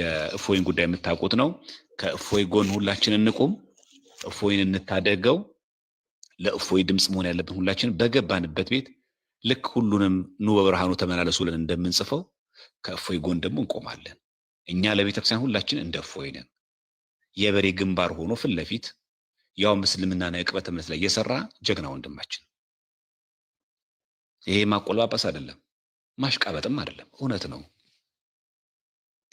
የእፎይን ጉዳይ የምታውቁት ነው። ከእፎይ ጎን ሁላችን እንቁም፣ እፎይን እንታደገው። ለእፎይ ድምጽ መሆን ያለብን ሁላችን በገባንበት ቤት ልክ ሁሉንም ኑ በብርሃኑ ተመላለሱ ብለን እንደምንጽፈው ከእፎይ ጎን ደግሞ እንቆማለን። እኛ ለቤተክርስቲያን ሁላችን እንደ እፎይ ነን። የበሬ ግንባር ሆኖ ፊት ለፊት ያው ምስልምናና የቅበት እምነት ላይ የሰራ ጀግና ወንድማችን። ይሄ ማቆልባበስ አይደለም፣ ማሽቃበጥም አይደለም፣ እውነት ነው።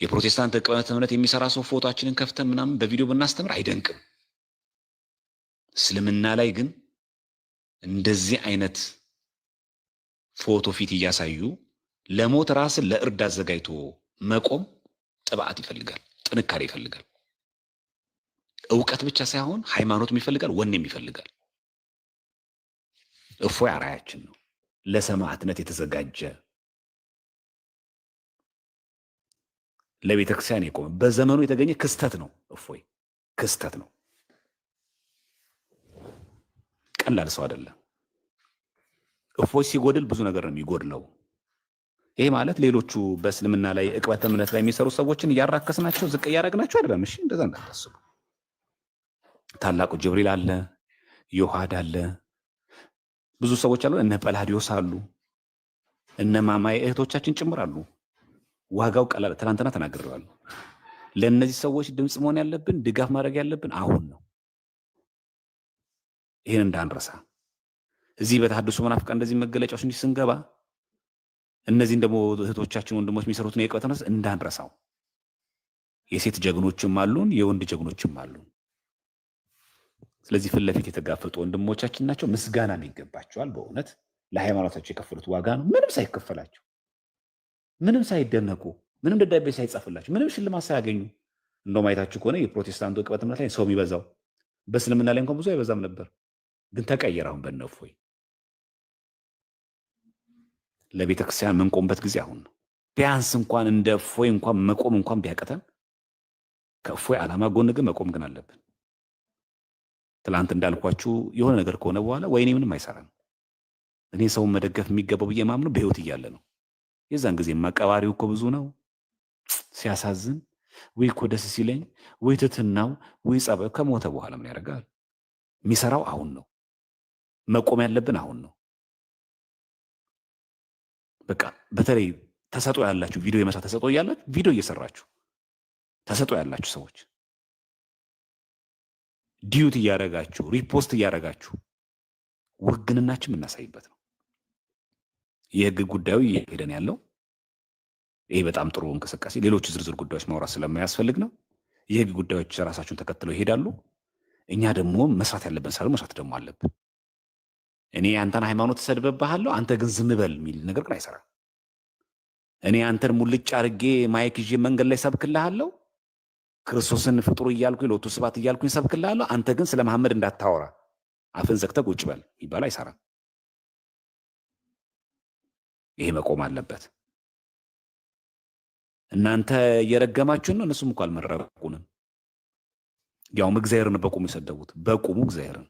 የፕሮቴስታንት ቅበት እምነት የሚሰራ ሰው ፎቶአችንን ከፍተን ምናምን በቪዲዮ ብናስተምር አይደንቅም። እስልምና ላይ ግን እንደዚህ አይነት ፎቶ ፊት እያሳዩ ለሞት ራስን ለእርድ አዘጋጅቶ መቆም ጥብዓት ይፈልጋል፣ ጥንካሬ ይፈልጋል። እውቀት ብቻ ሳይሆን ሃይማኖትም ይፈልጋል፣ ወኔም ይፈልጋል። እፎይ አርአያችን ነው፣ ለሰማዕትነት የተዘጋጀ ለቤተክርስቲያን የቆመ በዘመኑ የተገኘ ክስተት ነው። እፎይ ክስተት ነው፣ ቀላል ሰው አይደለም። እፎይ ሲጎድል ብዙ ነገር ነው የሚጎድለው። ይሄ ማለት ሌሎቹ በእስልምና ላይ ዕቅበተ እምነት ላይ የሚሰሩ ሰዎችን እያራከስናቸው ዝቅ እያደረግናቸው አይደለም። እሺ እንደዛ እንዳታስቡ። ታላቁ ጅብሪል አለ፣ ዮሐድ አለ፣ ብዙ ሰዎች አሉ፣ እነ ጰላዲዮስ አሉ፣ እነ ማማዬ እህቶቻችን ጭምር አሉ። ዋጋው ቀላል፣ ትናንትና ተናግሬዋለሁ። ለእነዚህ ሰዎች ድምፅ መሆን ያለብን፣ ድጋፍ ማድረግ ያለብን አሁን ነው። ይህን እንዳንረሳ። እዚህ በተሐድሶ መናፍቃን እንደዚህ መገለጫዎች እንዲህ ስንገባ እነዚህን ደግሞ እህቶቻችን ወንድሞች የሚሰሩትን የዕቅበተ እምነት እንዳንረሳው። የሴት ጀግኖችም አሉን፣ የወንድ ጀግኖችም አሉን። ስለዚህ ፊት ለፊት የተጋፈጡ ወንድሞቻችን ናቸው። ምስጋናም ይገባቸዋል። በእውነት ለሃይማኖታቸው የከፈሉት ዋጋ ነው። ምንም ሳይከፈላቸው፣ ምንም ሳይደነቁ፣ ምንም ደብዳቤ ሳይጻፍላቸው፣ ምንም ሽልማት ሳያገኙ። እንደውም አይታችሁ ከሆነ የፕሮቴስታንቱ ዕቅበተ እምነት ላይ ሰው የሚበዛው፣ በእስልምና ላይ እንኳን ብዙ አይበዛም ነበር። ግን ተቀየረ። አሁን በእነ እፎይ ለቤተክርስቲያን የምንቆምበት ጊዜ አሁን ነው። ቢያንስ እንኳን እንደ እፎይ እንኳን መቆም እንኳን ቢያቀተን ከእፎይ ዓላማ ጎን ግን መቆም ግን አለብን። ትላንት እንዳልኳችሁ የሆነ ነገር ከሆነ በኋላ ወይኔ ምንም አይሰራም። እኔ ሰውን መደገፍ የሚገባው ብዬ ማምነው በህይወት እያለ ነው። የዛን ጊዜ ቀባሪው እኮ ብዙ ነው። ሲያሳዝን፣ ወይ እኮ ደስ ሲለኝ፣ ወይ ትትናው፣ ወይ ጸበብ። ከሞተ በኋላ ምን ያደርጋል? የሚሰራው አሁን ነው። መቆም ያለብን አሁን ነው። በቃ በተለይ ተሰጦ ያላችሁ ቪዲዮ የመስራት ተሰጦ ያላችሁ ቪዲዮ እየሰራችሁ ተሰጦ ያላችሁ ሰዎች ዲዩት እያደረጋችሁ ሪፖስት እያደረጋችሁ ውግንናችን የምናሳይበት ነው። የህግ ጉዳዩ እየሄደን ያለው ይሄ በጣም ጥሩ እንቅስቃሴ፣ ሌሎች ዝርዝር ጉዳዮች ማውራት ስለማያስፈልግ ነው። የህግ ጉዳዮች ራሳቸውን ተከትለው ይሄዳሉ። እኛ ደግሞ መስራት ያለብን ስራ መስራት ደግሞ አለብን። እኔ አንተን ሃይማኖት ተሰድበብሃለሁ አንተ ግን ዝም በል የሚል ነገር ግን አይሰራም። እኔ አንተን ሙልጭ አድርጌ ማይክ ይዤ መንገድ ላይ ሰብክልሃለሁ፣ ክርስቶስን ፍጡር እያልኩኝ ለወቱ ስብሐት እያልኩኝ ሰብክልሃለሁ፣ አንተ ግን ስለ መሐመድ እንዳታወራ አፍን ዘግተህ ቁጭ በል ይባል አይሰራም። ይሄ መቆም አለበት። እናንተ እየረገማችሁን ነው፣ እነሱም እኮ አልመረቁንም። ያውም እግዚአብሔርን በቁሙ የሰደቡት በቁሙ እግዚአብሔርን።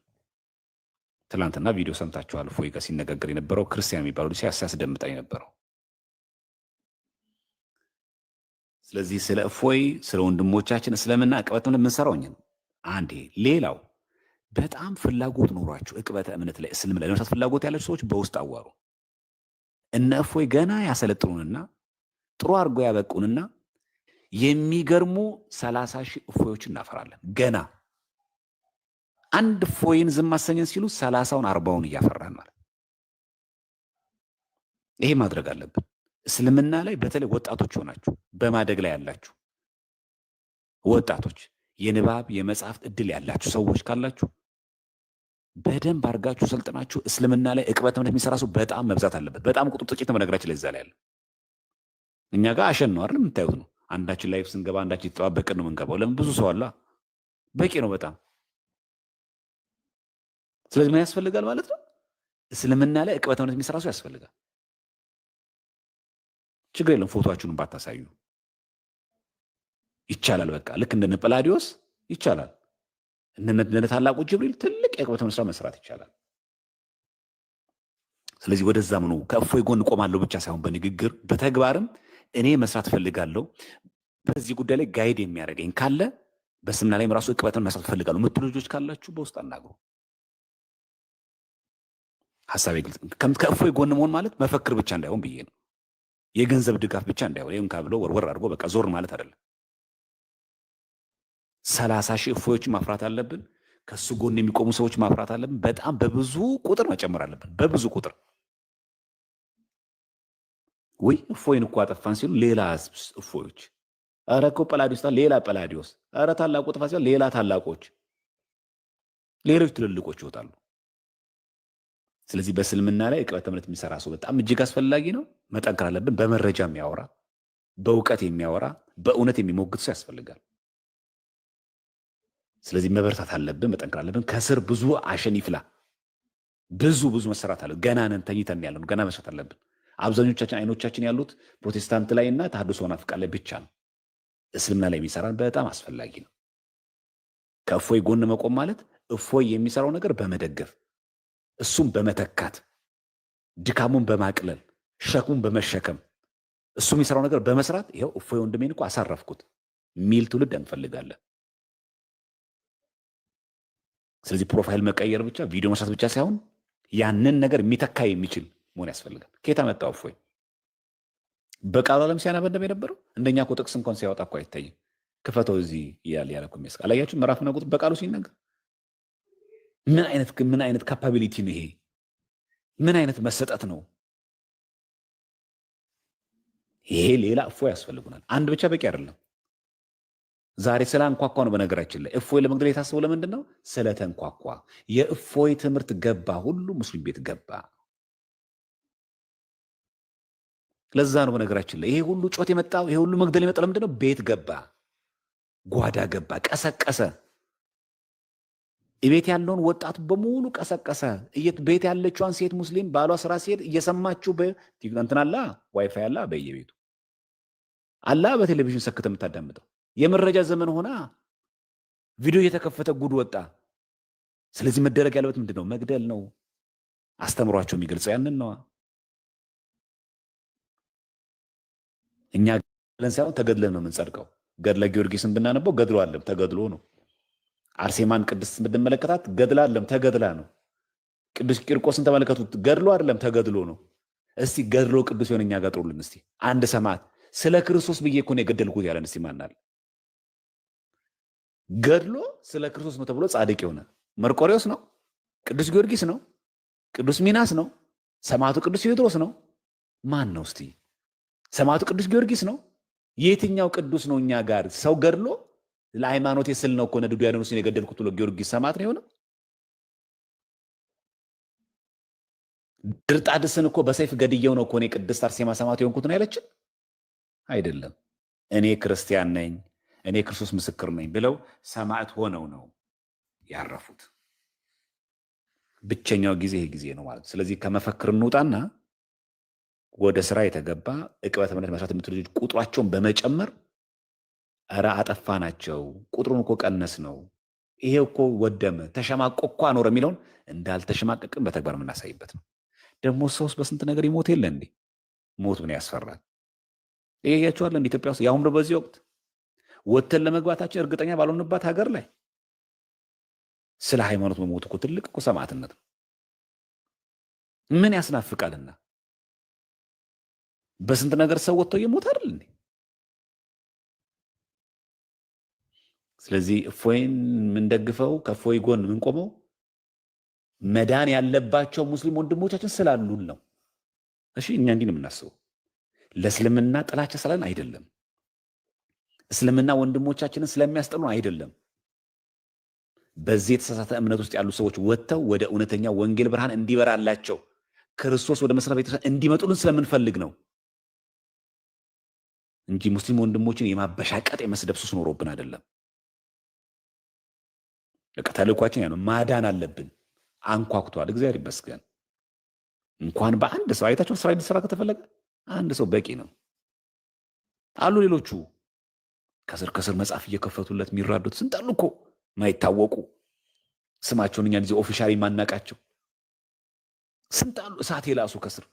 ትላንትና ቪዲዮ ሰምታችኋል። እፎይ ጋር ሲነጋገር የነበረው ክርስቲያን የሚባለው ሲያስደምጠን የነበረው። ስለዚህ ስለ እፎይ ስለ ወንድሞቻችን እስልምና ዕቅበተ እምነት የምንሰራው እኛ ነው። አንዴ ሌላው በጣም ፍላጎት ኖሯችሁ ዕቅበተ እምነት ላይ እስልምና ላይ ለመስራት ፍላጎት ያላችሁ ሰዎች በውስጥ አዋሩ። እነ እፎይ ገና ያሰለጥኑንና ጥሩ አድርጎ ያበቁንና የሚገርሙ 30,000 እፎዮችን እናፈራለን። ገና አንድ እፎይን ዝም አሰኘን ሲሉ 30ውን 40ውን እያፈራን ማለት። ይሄ ማድረግ አለብን። እስልምና ላይ በተለይ ወጣቶች ሆናችሁ በማደግ ላይ ያላችሁ ወጣቶች፣ የንባብ የመጽሐፍት እድል ያላችሁ ሰዎች ካላችሁ በደንብ አድርጋችሁ ሰልጥናችሁ እስልምና ላይ ዕቅበተ እምነት የሚሰራ ሰው በጣም መብዛት አለበት። በጣም ቁጥር ጥቂት ነው በነገራችን ላይ እዛ ላይ ያለ። እኛ ጋር አሸን ነው አይደል የምታዩት ነው። አንዳችን ላይፍ ስንገባ አንዳችን ይተባበቅን ነው የምንገባው። ለምን ብዙ ሰው አለ፣ በቂ ነው በጣም። ስለዚህ ምን ያስፈልጋል ማለት ነው? እስልምና ላይ ዕቅበተ እምነት የሚሰራ ሰው ያስፈልጋል። ችግር የለም ፎቶአችሁን ባታሳዩ ይቻላል። በቃ ልክ እንደነ ጰላዲዮስ ይቻላል። እነ ታላቁ ጅብሪል ትልቅ የዕቅበተ እምነት ስራ መስራት ይቻላል። ስለዚህ ወደዛ ነው ከእፎይ ጎን ቆማለሁ ብቻ ሳይሆን በንግግር በተግባርም እኔ መስራት ፈልጋለሁ። በዚህ ጉዳይ ላይ ጋይድ የሚያደርገኝ ካለ በስምና ላይም ራሱ እቅበትን መስራት ፈልጋለሁ የምትሉ ልጆች ካላችሁ በውስጥ አናግሩ። ሀሳቤ ግልጽ። ከእፎይ ጎን መሆን ማለት መፈክር ብቻ እንዳይሆን ብዬ ነው። የገንዘብ ድጋፍ ብቻ እንዳይሆን ይሁን ካብሎ ወርወር አድርጎ በቃ ዞር ማለት አይደለም። 30 ሺህ እፎዮችን ማፍራት አለብን። ከሱ ጎን የሚቆሙ ሰዎች ማፍራት አለብን። በጣም በብዙ ቁጥር መጨመር አለብን። በብዙ ቁጥር ወይ እፎይን እኮ አጠፋን ሲሉ ሌላ እፎዮች፣ ኧረ እኮ ጳላዲዮስ ሌላ ጳላዲዮስ፣ ኧረ ታላቁ ጥፋ ሲሉ ሌላ ታላቆች፣ ሌሎች ትልልቆች ይወጣሉ። ስለዚህ በእስልምና ላይ ዕቅበተ እምነት የሚሰራ ሰው በጣም እጅግ አስፈላጊ ነው። መጠንከር አለብን። በመረጃ የሚያወራ በእውቀት የሚያወራ በእውነት የሚሞግት ሰው ያስፈልጋል። ስለዚህ መበርታት አለብን፣ መጠንከር አለብን። ከስር ብዙ አሸን ይፍላ። ብዙ መሰራት አለ። ገና ነን፣ ተኝተን ያለን ገና መስራት አለብን። አብዛኞቻችን አይኖቻችን ያሉት ፕሮቴስታንት ላይ እና ተሐድሶ ናፍቃን ላይ ብቻ ነው። እስልምና ላይ የሚሰራን በጣም አስፈላጊ ነው። ከእፎይ ጎን መቆም ማለት እፎይ የሚሰራው ነገር በመደገፍ እሱም በመተካት ድካሙን በማቅለል ሸክሙን በመሸከም እሱ የሚሰራው ነገር በመስራት ይኸው እፎይ ወንድሜን እኮ አሳረፍኩት ሚል ትውልድ እንፈልጋለን። ስለዚህ ፕሮፋይል መቀየር ብቻ ቪዲዮ መስራት ብቻ ሳይሆን ያንን ነገር የሚተካ የሚችል መሆን ያስፈልጋል። ከየት አመጣው እፎይ? በቃሉ ዓለም ሲያነበንብ የነበረው እንደኛ እኮ ጥቅስ እንኳን ሲያወጣ እኮ አይታይም። ክፈተው እዚህ እያለ ያለ እኮ የሚያስቀ አላያችሁ? ምዕራፍና ቁጥር በቃሉ ሲናገር ምን አይነት ካፓቢሊቲ ነው ይሄ? ምን አይነት መሰጠት ነው ይሄ? ሌላ እፎይ ያስፈልጉናል። አንድ ብቻ በቂ አይደለም። ዛሬ ስላንኳኳ ነው። በነገራችን ላይ እፎይ ለመግደል የታሰበው ለምንድን ነው? ስለተንኳኳ። የእፎይ ትምህርት ገባ፣ ሁሉ ሙስሊም ቤት ገባ። ለዛ ነው በነገራችን ላይ ይሄ ሁሉ ጮት የመጣው ይሄ ሁሉ መግደል የመጣው ለምንድን ነው? ቤት ገባ፣ ጓዳ ገባ፣ ቀሰቀሰ። ቤት ያለውን ወጣት በሙሉ ቀሰቀሰ። ቤት ያለችዋን ሴት ሙስሊም ባሏ ስራ ሲሄድ እየሰማችሁ እንትን አላ ዋይፋይ አላ በየቤቱ አላ በቴሌቪዥን ሰክተ የምታዳምጠው የመረጃ ዘመን ሆና ቪዲዮ እየተከፈተ ጉድ ወጣ። ስለዚህ መደረግ ያለበት ምንድን ነው? መግደል ነው። አስተምሯቸው የሚገልጸው ያንን ነው። እኛ ገድለን ሳይሆን ተገድለን ነው የምንጸድቀው። ገድለ ጊዮርጊስን ብናነበው ገድሎ አለም ተገድሎ ነው። አርሴማን ቅድስት ብንመለከታት ገድላ አለም ተገድላ ነው። ቅዱስ ቂርቆስን ተመለከቱት፣ ገድሎ አይደለም ተገድሎ ነው። እስቲ ገድሎ ቅዱስ የሆነ እኛ ጋር ጥሩልን እስቲ። አንድ ሰማዕት ስለ ክርስቶስ ብዬ እኮ ነው የገደልኩት ያለን እስቲ ማናል? ገድሎ ስለ ክርስቶስ ነው ተብሎ ጻድቅ የሆነ መርቆሬዎስ ነው? ቅዱስ ጊዮርጊስ ነው? ቅዱስ ሚናስ ነው? ሰማዕቱ ቅዱስ ቴዎድሮስ ነው? ማን ነው እስቲ? ሰማዕቱ ቅዱስ ጊዮርጊስ ነው? የትኛው ቅዱስ ነው እኛ ጋር ሰው ገድሎ ለሃይማኖት ስል ነው እኮ ነድዱ ያደኑስን የገደልኩት ብሎ ጊዮርጊስ ሰማዕት ነው የሆነው? ድርጣድስን እኮ በሰይፍ ገድየው ነው እኮ እኔ ቅድስት አርሴማ ሰማዕት የሆንኩት ነው ያለችን? አይደለም። እኔ ክርስቲያን ነኝ፣ እኔ ክርስቶስ ምስክር ነኝ ብለው ሰማዕት ሆነው ነው ያረፉት። ብቸኛው ጊዜ ይሄ ጊዜ ነው ማለት። ስለዚህ ከመፈክር እንውጣና ወደ ስራ የተገባ ዕቅበተ እምነት መስራት የምትሉ ልጆች ቁጥሯቸውን በመጨመር ኧረ አጠፋ ናቸው፣ ቁጥሩን እኮ ቀነስ ነው፣ ይሄ እኮ ወደመ፣ ተሸማቆ እኮ አኖረ የሚለውን እንዳልተሸማቀቅን በተግባር የምናሳይበት ነው። ደግሞ ሰውስ በስንት ነገር ይሞት የለ እንዴ? ሞት ምን ያስፈራል? ይሄ ያያችኋል እንደ ኢትዮጵያ ውስጥ ያሁን በዚህ ወቅት ወተን ለመግባታችን እርግጠኛ ባልሆንባት ሀገር ላይ ስለ ሃይማኖት መሞት እኮ ትልቅ እኮ ሰማዕትነት ነው። ምን ያስናፍቃልና? በስንት ነገር ሰው ወጥቶ እየሞት አይደል እንዴ? ስለዚህ እፎይን የምንደግፈው ከእፎይ ጎን የምንቆመው መዳን ያለባቸው ሙስሊም ወንድሞቻችን ስላሉን ነው። እሺ እኛ እንዲህ ነው የምናስበው። ለእስልምና ጥላቻ ስላለን አይደለም። እስልምና ወንድሞቻችንን ስለሚያስጠሉን አይደለም። በዚህ የተሳሳተ እምነት ውስጥ ያሉ ሰዎች ወጥተው ወደ እውነተኛ ወንጌል ብርሃን እንዲበራላቸው ክርስቶስ ወደ መስራት ቤተክርስቲያን እንዲመጡልን ስለምንፈልግ ነው እንጂ ሙስሊም ወንድሞችን የማበሻቀጥ የመስደብ ሱስ ኖሮብን አይደለም። በቃ ተልእኳችን ያ ነው። ማዳን አለብን። አንኳኩቷል። እግዚአብሔር ይመስገን። እንኳን በአንድ ሰው አይታችሁ ስራ እንዲሰራ ከተፈለገ አንድ ሰው በቂ ነው። አሉ ሌሎቹ ከስር ከስር መጽሐፍ እየከፈቱለት የሚራዱት ስንት አሉ እኮ ማይታወቁ ስማቸውን እኛ ጊዜ ኦፊሻሊ ማናቃቸው ስንት አሉ። እሳት የላሱ ከስር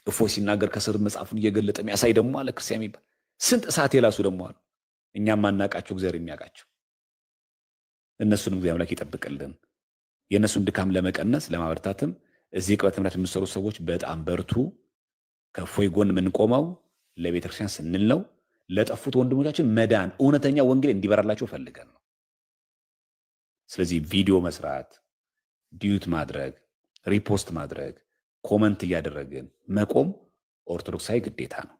እፎይ ሲናገር ከስር መጽሐፉን እየገለጠ የሚያሳይ ደግሞ አለ ክርስቲያን የሚባል ስንት እሳት የላሱ ደግሞ አሉ። እኛም ማናቃቸው እግዚአብሔር የሚያውቃቸው። እነሱንም እግዚአብሔር አምላክ ይጠብቅልን። የእነሱን ድካም ለመቀነስ ለማበርታትም እዚህ ቅበት እምነት የምትሰሩ ሰዎች በጣም በርቱ። ከእፎይ ጎን የምንቆመው ለቤተክርስቲያን ስንል ነው። ለጠፉት ወንድሞቻችን መዳን እውነተኛ ወንጌል እንዲበራላቸው ፈልገን ነው። ስለዚህ ቪዲዮ መስራት፣ ዲዩት ማድረግ፣ ሪፖስት ማድረግ፣ ኮመንት እያደረግን መቆም ኦርቶዶክሳዊ ግዴታ ነው።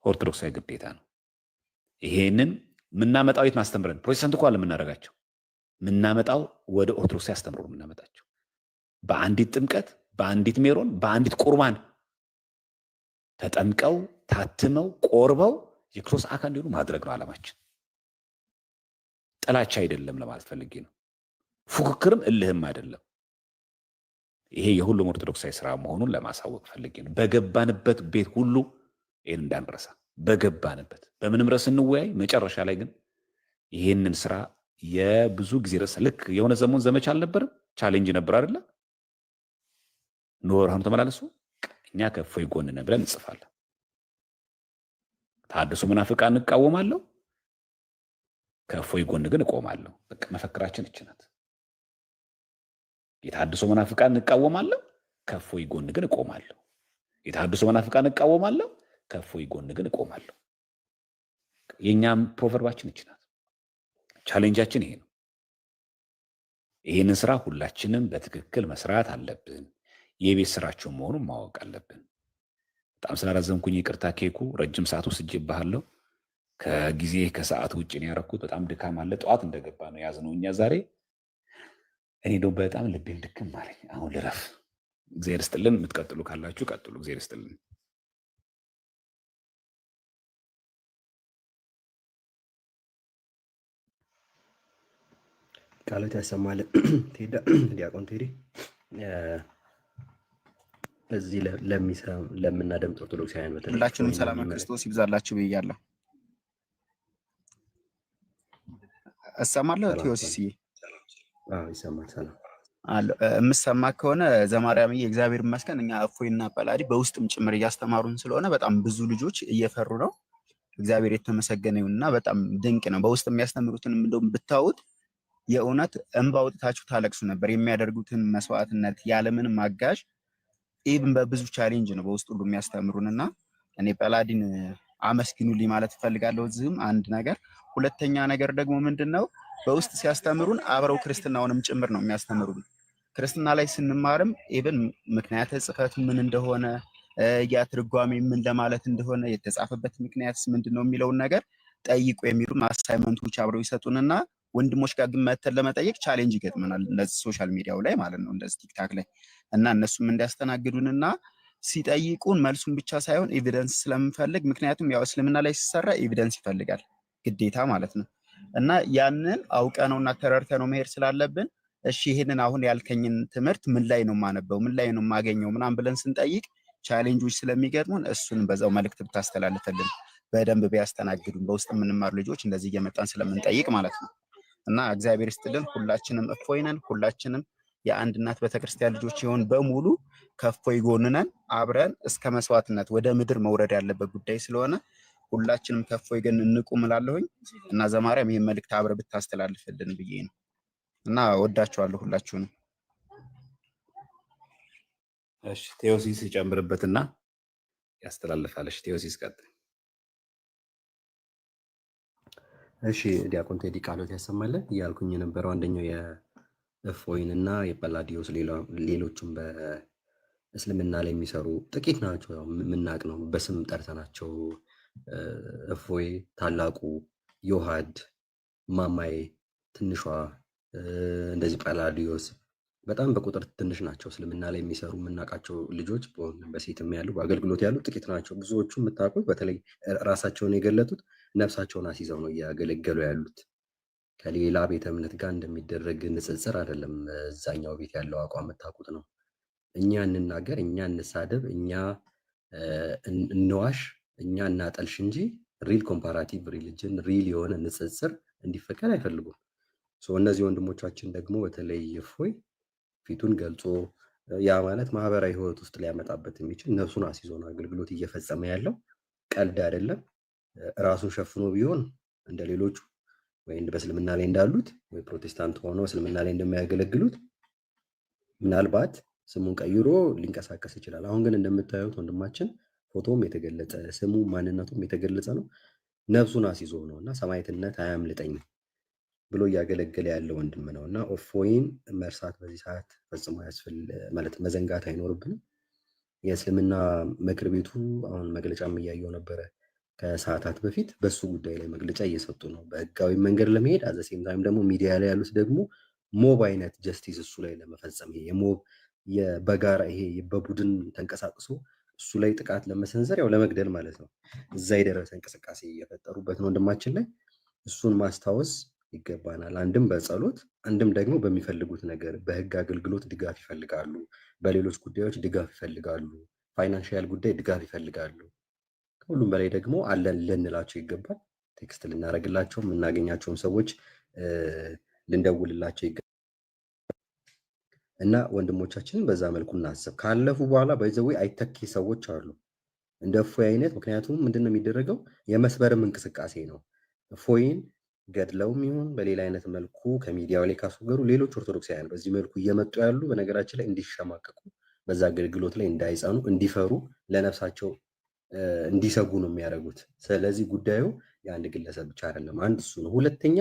ኦርቶዶክሳዊ ግዴታ ነው። ይሄንን ምናመጣው የት ማስተምረን? ፕሮቴስታንት እኮ አለ የምናደርጋቸው ምናመጣው ወደ ኦርቶዶክሳዊ አስተምሮ የምናመጣቸው በአንዲት ጥምቀት፣ በአንዲት ሜሮን፣ በአንዲት ቁርባን ተጠምቀው ታትመው ቆርበው የክርስቶስ አካል እንዲሆኑ ማድረግ ነው ዓላማችን። ጥላቻ አይደለም ለማለት ፈልጌ ነው። ፉክክርም እልህም አይደለም። ይሄ የሁሉም ኦርቶዶክሳዊ ስራ መሆኑን ለማሳወቅ ፈልጌ ነው። በገባንበት ቤት ሁሉ ይህን እንዳንረሳ። በገባንበት በምንም ርዕስ እንወያይ፣ መጨረሻ ላይ ግን ይህንን ስራ የብዙ ጊዜ ርዕስ ልክ የሆነ ዘመን ዘመቻ አልነበርም፣ ቻሌንጅ ነበር አይደለ? ኖር አሁን ተመላለሱ እኛ ከእፎይ ጎን ነን ብለን እንጽፋለን። ተሐድሶ መናፍቃን እንቃወማለሁ፣ ከእፎይ ጎን ግን እቆማለሁ። በቃ መፈክራችን እች ናት። የተሐድሶ መናፍቃን እንቃወማለሁ፣ ከእፎይ ጎን ግን እቆማለሁ። የተሐድሶ መናፍቃን እንቃወማለሁ፣ ከእፎይ ጎን ግን እቆማለሁ። የኛም ፕሮቨርባችን እች ናት። ቻሌንጃችን ይሄ ነው። ይህንን ስራ ሁላችንም በትክክል መስራት አለብን። የቤት ስራቸው መሆኑን ማወቅ አለብን። በጣም ስላራዘምኩኝ ይቅርታ። ኬኩ ረጅም ሰዓት ወስጄብሃለሁ። ከጊዜ ከሰዓት ውጭ ነው ያደረኩት። በጣም ድካም አለ። ጠዋት እንደገባ ነው ያዝነው እኛ ዛሬ። እኔ ደግሞ በጣም ልቤም ድክም አለኝ። አሁን ልረፍ። እግዚአብሔር ይስጥልን። የምትቀጥሉ ካላችሁ ቀጥሉ። እግዚአብሔር ይስጥልን። ቃሎት ያሰማል። ዲያቆን ቴዲ እዚህ ለምናደምጥ ኦርቶዶክሳውያን በተለይ ሁላችንም ሰላም ክርስቶስ ይብዛላችሁ ብያለሁ። እሰማለሁ። ቴዎሲስዬ ይሰማል። ሰላም አለ የምሰማ ከሆነ ዘማርያምዬ እግዚአብሔር ይመስገን። እኛ እፎይና ጳላዲ በውስጥም ጭምር እያስተማሩን ስለሆነ በጣም ብዙ ልጆች እየፈሩ ነው። እግዚአብሔር የተመሰገነ ይሁንና በጣም ድንቅ ነው። በውስጥ የሚያስተምሩትን እንደውም ብታዩት የእውነት እንባ አውጥታችሁ ታለቅሱ ነበር። የሚያደርጉትን መስዋዕትነት ያለምንም አጋዥ ኢቭን በብዙ ቻሌንጅ ነው በውስጥ ሁሉ የሚያስተምሩንና እኔ ጳላዲን አመስግኑልኝ ማለት እፈልጋለሁ። እዚህም አንድ ነገር፣ ሁለተኛ ነገር ደግሞ ምንድነው በውስጥ ሲያስተምሩን አብረው ክርስትናውንም ጭምር ነው የሚያስተምሩን። ክርስትና ላይ ስንማርም ኢቭን ምክንያተ ጽሕፈቱ ምን እንደሆነ ያ ትርጓሜ ምን ለማለት እንደሆነ የተጻፈበት ምክንያትስ ምንድነው የሚለውን ነገር ጠይቁ የሚሉ አሳይመንቶች አብረው ይሰጡንና ወንድሞች ጋር ግን መተን ለመጠየቅ ቻሌንጅ ይገጥመናል። እንደዚህ ሶሻል ሚዲያው ላይ ማለት ነው፣ እንደዚህ ቲክታክ ላይ እና እነሱም እንዲያስተናግዱንና ሲጠይቁን መልሱን ብቻ ሳይሆን ኤቪደንስ ስለምንፈልግ፣ ምክንያቱም ያው እስልምና ላይ ሲሰራ ኤቪደንስ ይፈልጋል ግዴታ ማለት ነው። እና ያንን አውቀነውና ተረድተነው መሄድ ስላለብን እሺ ይሄንን አሁን ያልከኝን ትምህርት ምን ላይ ነው የማነበው፣ ምን ላይ ነው የማገኘው ምናምን ብለን ስንጠይቅ ቻሌንጆች ስለሚገጥሙን እሱን በዛው መልእክት ብታስተላልፈልን በደንብ ቢያስተናግዱን በውስጥ የምንማሩ ልጆች እንደዚህ እየመጣን ስለምንጠይቅ ማለት ነው። እና እግዚአብሔር ይስጥልን። ሁላችንም እፎይ ነን። ሁላችንም የአንድ እናት ቤተክርስቲያን ልጆች ይሆን በሙሉ ከእፎይ ጎን ነን። አብረን እስከ መስዋዕትነት ወደ ምድር መውረድ ያለበት ጉዳይ ስለሆነ ሁላችንም ከእፎይ ግን እንቁም እላለሁኝ። እና ዘማርያም ይሄን መልእክት አብረ ብታስተላልፍልን ብዬ ነው። እና ወዳችኋለሁ ሁላችሁንም። እሺ ቴዎሲስ ይጨምርበትና ያስተላልፋለሽ። ቴዎሲስ ቀጥል። እሺ ዲያቆን ቴዲ ቃሎት ያሰማልን እያልኩኝ የነበረው አንደኛው የእፎይን እና የጳላዲዮስ ሌሎችም በእስልምና ላይ የሚሰሩ ጥቂት ናቸው። ያው የምናውቅ ነው፣ በስም ጠርተናቸው እፎይ፣ ታላቁ፣ ዮሐድ፣ ማማዬ፣ ትንሿ፣ እንደዚህ ጳላዲዮስ በጣም በቁጥር ትንሽ ናቸው። እስልምና ላይ የሚሰሩ የምናውቃቸው ልጆች በሴትም ያሉ በአገልግሎት ያሉ ጥቂት ናቸው። ብዙዎቹ የምታውቁት በተለይ ራሳቸውን የገለጡት ነፍሳቸውን አስይዘው ነው እያገለገሉ ያሉት። ከሌላ ቤተ እምነት ጋር እንደሚደረግ ንጽጽር አይደለም። እዛኛው ቤት ያለው አቋም የምታውቁት ነው። እኛ እንናገር፣ እኛ እንሳደብ፣ እኛ እንዋሽ፣ እኛ እናጠልሽ እንጂ ሪል ኮምፓራቲቭ ሪሊጅን ሪል የሆነ ንጽጽር እንዲፈቀድ አይፈልጉም። እነዚህ ወንድሞቻችን ደግሞ በተለይ እፎይ ፊቱን ገልጾ ያ ማለት ማህበራዊ ህይወት ውስጥ ሊያመጣበት የሚችል ነፍሱን አስይዞ ነው አገልግሎት እየፈጸመ ያለው። ቀልድ አይደለም። ራሱን ሸፍኖ ቢሆን እንደ ሌሎቹ ወይ በእስልምና ላይ እንዳሉት ወይ ፕሮቴስታንት ሆኖ እስልምና ላይ እንደማያገለግሉት ምናልባት ስሙን ቀይሮ ሊንቀሳቀስ ይችላል። አሁን ግን እንደምታዩት ወንድማችን ፎቶም የተገለጸ ስሙ ማንነቱም የተገለጸ ነው። ነፍሱን አስይዞ ነው እና ሰማዕትነት አያምልጠኝ ብሎ እያገለገለ ያለ ወንድም ነው እና እፎይን መርሳት በዚህ ሰዓት ፈጽሞ ማለት መዘንጋት አይኖርብንም። የእስልምና ምክር ቤቱ አሁን መግለጫም እያየው ነበረ ከሰዓታት በፊት በሱ ጉዳይ ላይ መግለጫ እየሰጡ ነው። በህጋዊ መንገድ ለመሄድ አዘሴም ታይም ደግሞ ሚዲያ ላይ ያሉት ደግሞ ሞብ አይነት ጀስቲስ እሱ ላይ ለመፈጸም ይሄ የሞብ በጋራ ይሄ በቡድን ተንቀሳቅሶ እሱ ላይ ጥቃት ለመሰንዘር ያው ለመግደል ማለት ነው እዛ የደረሰ እንቅስቃሴ እየፈጠሩበት ነው ወንድማችን ላይ። እሱን ማስታወስ ይገባናል። አንድም በጸሎት አንድም ደግሞ በሚፈልጉት ነገር በህግ አገልግሎት ድጋፍ ይፈልጋሉ፣ በሌሎች ጉዳዮች ድጋፍ ይፈልጋሉ፣ ፋይናንሻል ጉዳይ ድጋፍ ይፈልጋሉ። ከሁሉም በላይ ደግሞ አለን ልንላቸው ይገባል። ቴክስት ልናደርግላቸው የምናገኛቸውን ሰዎች ልንደውልላቸው ይገባል እና ወንድሞቻችንን በዛ መልኩ እናስብ። ካለፉ በኋላ በይዘዌ አይተኪ ሰዎች አሉ እንደ እፎይ አይነት። ምክንያቱም ምንድነው የሚደረገው የመስበርም እንቅስቃሴ ነው። እፎይን ገድለውም ይሁን በሌላ አይነት መልኩ ከሚዲያው ላይ ካስወገሩ ሌሎች ኦርቶዶክሳውያን በዚህ መልኩ እየመጡ ያሉ በነገራችን ላይ እንዲሸማቀቁ፣ በዛ አገልግሎት ላይ እንዳይጸኑ፣ እንዲፈሩ፣ ለነፍሳቸው እንዲሰጉ ነው የሚያደርጉት። ስለዚህ ጉዳዩ የአንድ ግለሰብ ብቻ አይደለም። አንድ እሱ ነው። ሁለተኛ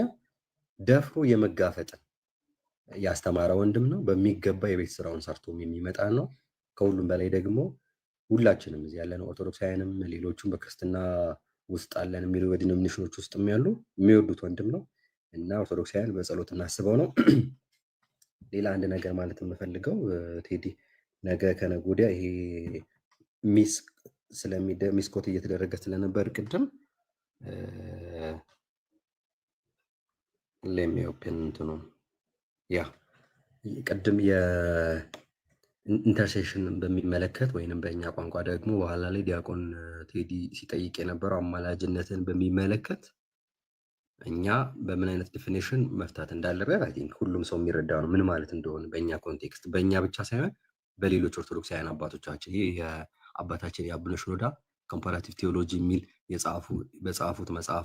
ደፍሮ የመጋፈጥን ያስተማረ ወንድም ነው። በሚገባ የቤት ስራውን ሰርቶም የሚመጣ ነው። ከሁሉም በላይ ደግሞ ሁላችንም እዚህ ያለነው ኦርቶዶክሳውያንም ሌሎቹም በክርስትና ውስጥ አለን የሚሉ በዲኖሚኔሽኖች ውስጥ ያሉ የሚወዱት ወንድም ነው እና ኦርቶዶክሳውያን በጸሎት እናስበው ነው። ሌላ አንድ ነገር ማለት የምፈልገው ቴዲ ነገ ከነገ ወዲያ ይሄ ሚስኮት እየተደረገ ስለነበር ቅድም ሌሚኦፕን እንትኑ ያ ቅድም የኢንተርሴሽን በሚመለከት ወይንም በእኛ ቋንቋ ደግሞ በኋላ ላይ ዲያቆን ቴዲ ሲጠይቅ የነበረው አማላጅነትን በሚመለከት እኛ በምን አይነት ዲፊኒሽን መፍታት እንዳለበት አይ ቲንክ ሁሉም ሰው የሚረዳው ነው ምን ማለት እንደሆነ በእኛ ኮንቴክስት፣ በእኛ ብቻ ሳይሆን በሌሎች ኦርቶዶክሳውያን አባቶቻችን። ይህ የአባታችን የአቡነ ሽኖዳ ኮምፓራቲቭ ቴዎሎጂ የሚል በጻፉት መጽሐፍ